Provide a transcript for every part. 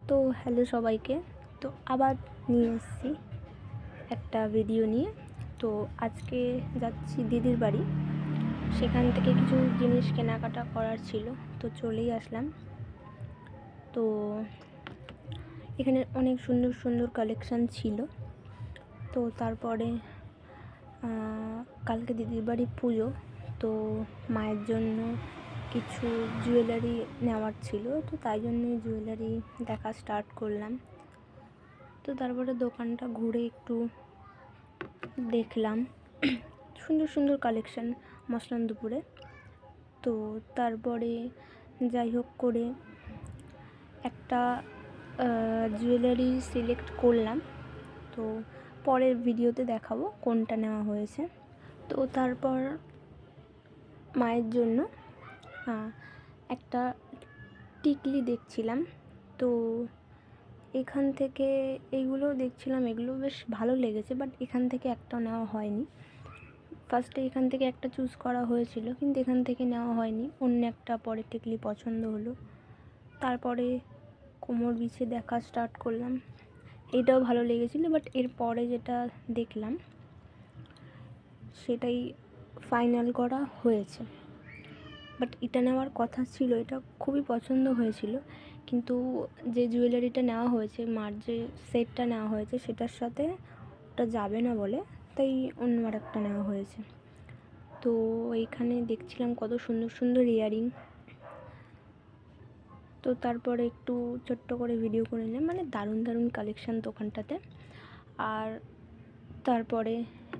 তো হ্যালো সবাইকে। তো আবার নিয়ে এসেছি একটা ভিডিও নিয়ে। তো আজকে যাচ্ছি দিদির বাড়ি, সেখান থেকে কিছু জিনিস কেনাকাটা করার ছিল, তো চলেই আসলাম। তো এখানে অনেক সুন্দর সুন্দর কালেকশান ছিল। তো তারপরে কালকে দিদির বাড়ি পুজো, তো মায়ের জন্য কিছু জুয়েলারি নেওয়ার ছিল, তো তাই জন্যই জুয়েলারি দেখা স্টার্ট করলাম। তো তারপরে দোকানটা ঘুরে একটু দেখলাম সুন্দর সুন্দর কালেকশান মসলান দুপুরে। তো তারপরে যাই হোক করে একটা জুয়েলারি সিলেক্ট করলাম, তো পরের ভিডিওতে দেখাবো কোনটা নেওয়া হয়েছে। তো তারপর মায়ের জন্য একটা টিকলি দেখছিলাম। তো এখান থেকে এইগুলো দেখছিলাম, এগুলো বেশ ভালো লেগেছে, বাট এখান থেকে একটাও নেওয়া হয়নি। ফার্স্টে এখান থেকে একটা চুজ করা হয়েছিল, কিন্তু এখান থেকে নেওয়া হয়নি, অন্য একটা পরে টিকলি পছন্দ হলো। তারপরে কোমর বিছে দেখা স্টার্ট করলাম, এটাও ভালো লেগেছিলো, বাট এর পরে যেটা দেখলাম সেটাই ফাইনাল করা হয়েছে। বাট এটা নেওয়ার কথা ছিল, এটা খুবই পছন্দ হয়েছিল, কিন্তু যে জুয়েলারিটা নেওয়া হয়েছে, মার যে সেটটা নেওয়া হয়েছে সেটার সাথে ওটা যাবে না বলে তাই অন্য আরেকটা নেওয়া হয়েছে। তো এইখানে দেখছিলাম কত সুন্দর সুন্দর ইয়াররিং। তো তারপরে একটু ছোট্ট করে ভিডিও করে নিলাম, মানে দারুণ দারুণ কালেকশান দোকানটাতে। আর তারপরে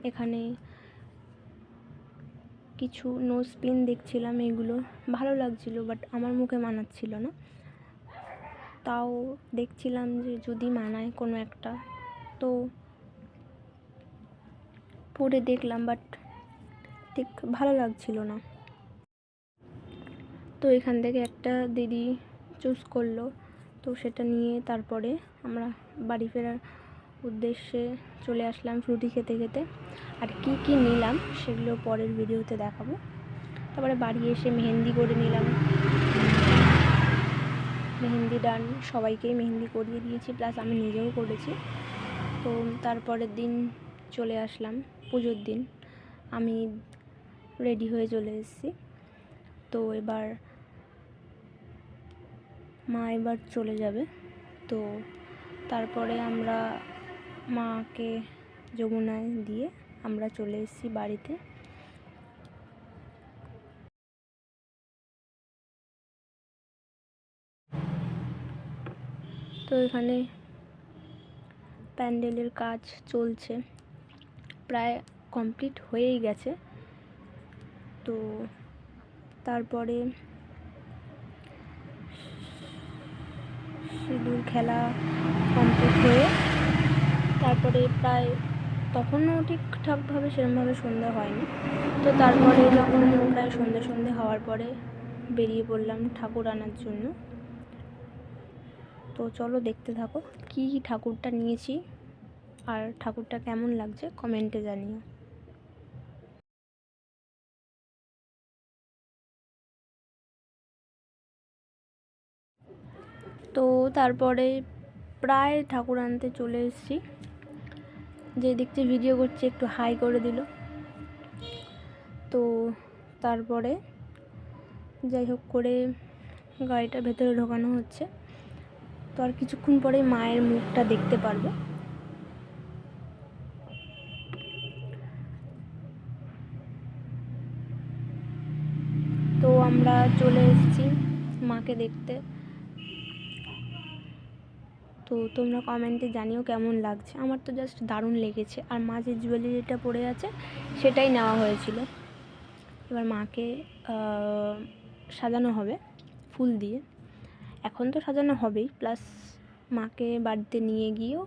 এখানে কিছু নোজ পিন দেখছিলাম, এগুলো ভালো লাগছিলো, বাট আমার মুখে মানাচ্ছিল না। তাও দেখছিলাম যে যদি মানায় কোনো একটা, তো পরে দেখলাম, বাট ঠিক ভালো লাগছিল না। তো এখান থেকে একটা দিদি চুজ করলো, তো সেটা নিয়ে তারপরে আমরা বাড়ি ফেরার উদ্দেশ্যে চলে আসলাম ফ্রুটি খেতে খেতে। আর কি কি নিলাম সেগুলো পরের ভিডিওতে দেখাবো। তারপরে বাড়ি এসে মেহেন্দি করে নিলাম, মেহেন্দি ডান, সবাইকেই মেহেন্দি করিয়ে দিয়েছি, প্লাস আমি নিজেও করেছি। তো তারপরের দিন চলে আসলাম পুজোর দিন, আমি রেডি হয়ে চলে এসেছি। তো মা এবার চলে যাবে, তো তারপরে আমরা মাকে যমুনায় দিয়ে আমরা চলে এসেছি বাড়িতে। তো এখানে প্যান্ডেলের কাজ চলছে, প্রায় কমপ্লিট হয়েই গেছে। তো তারপরে সিঁদুর খেলা কমপ্লিট হয়ে তারপরে প্রায় তখনও ঠিকঠাকভাবে সেরকমভাবে সন্ধ্যা হয়নি। তো তারপরে যখন প্রায় সন্ধ্যে হওয়ার পরে বেরিয়ে পড়লাম ঠাকুর আনার জন্য। তো চলো দেখতে থাকো কি ঠাকুরটা নিয়েছি আর ঠাকুরটা কেমন লাগছে কমেন্টে জানিও। তো তারপরে প্রায় ঠাকুর আনতে চলে এসেছি, যে দেখছি ভিডিও করছে একটু হাই করে দিল। তো তারপরে যাই হোক করে গাড়িটা ভেতরে ঢোকানো হচ্ছে, তো আর কিছুক্ষণ পরেই মায়ের মুখটা দেখতে পারবে। তো আমরা চলে এসেছি মাকে দেখতে। তো তোমরা কমেন্টে জানিও কেমন লাগছে, আমার তো জাস্ট দারুণ লেগেছে। আর মা যে জুয়েলারিটা পরে আছে সেটাই নেওয়া হয়েছিল। এবার মাকে সাজানো হবে ফুল দিয়ে, এখন তো সাজানো হবেই, প্লাস মাকে বাড়িতে নিয়ে গিয়েও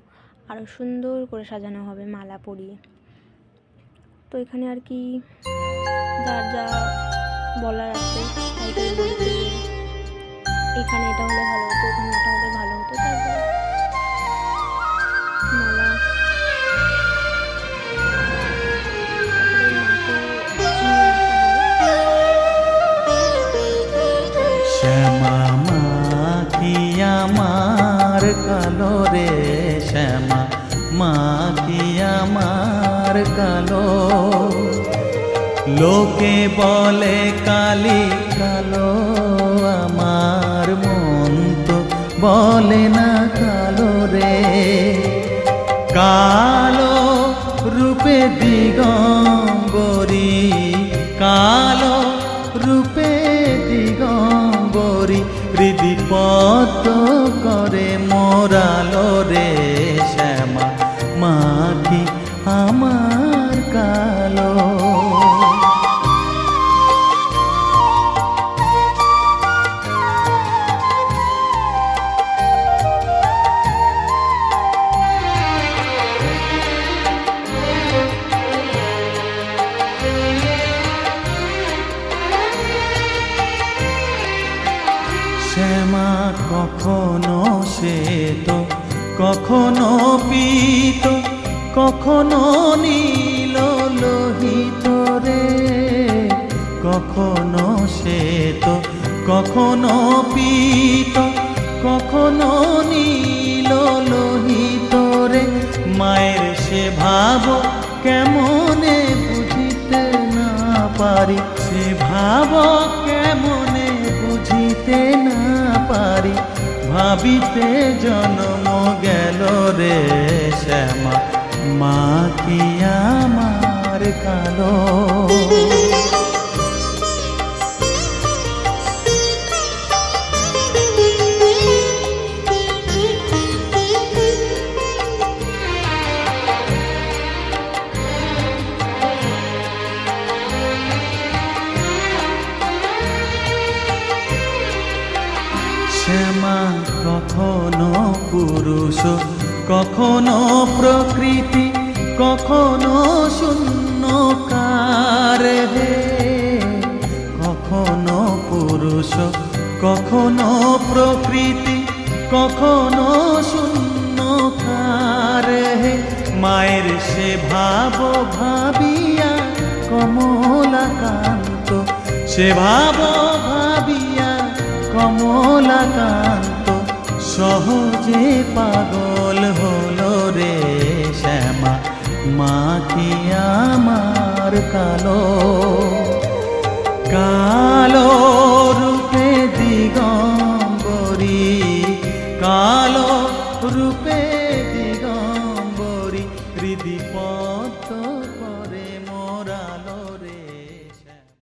আরও সুন্দর করে সাজানো হবে মালা পরিয়ে। তো এখানে আর কি যার যা বলার আছে তাই বলছে, এখানে এটা হলে ভালো হতো, ওখানে ওটা হলে ভালো হতো। তারপরে মালা শ্যামা মা কি আমার কালো রে শ্যামা, মা কি আমার কালো। লোকে বলে কালি কালো, আমার মন তো বলে না কালো রে। কালো রূপে দিগম্বরী, কালো রূপে দিগম্বরী, হৃদি পদ্ম করে মোরালো রে শ্যামা, মা কি আমার কালো। শ্যামা কখনো শ্বেত, কখনো পীত, কখনো নীল লোহিত রে। কখনো শ্বেত, কখনো পীত, কখনো নীল লোহিত রে। মায়ের সে ভাব কেমনে বুঝিতে না পারি, সে ভাব কেমনে বুঝিতে না পারি, ভাবিতে জন্ম গেল রে শ্যামা, মা কি আমার কালো। শ্যামা কখনো পুরুষ, কখনো প্রকৃতি, কখনো শূন্যকার হে। কখনো পুরুষ, কখনো প্রকৃতি, কখনো শূন্যকার হে। মায়ের সে ভাব ভাবিয়া কমলাকান্ত, সে ভাব ভাবিয়া কমলাকান্ত, সহজে পাগল হলো রে শ্যামা, মা কি আমার কালো। কালো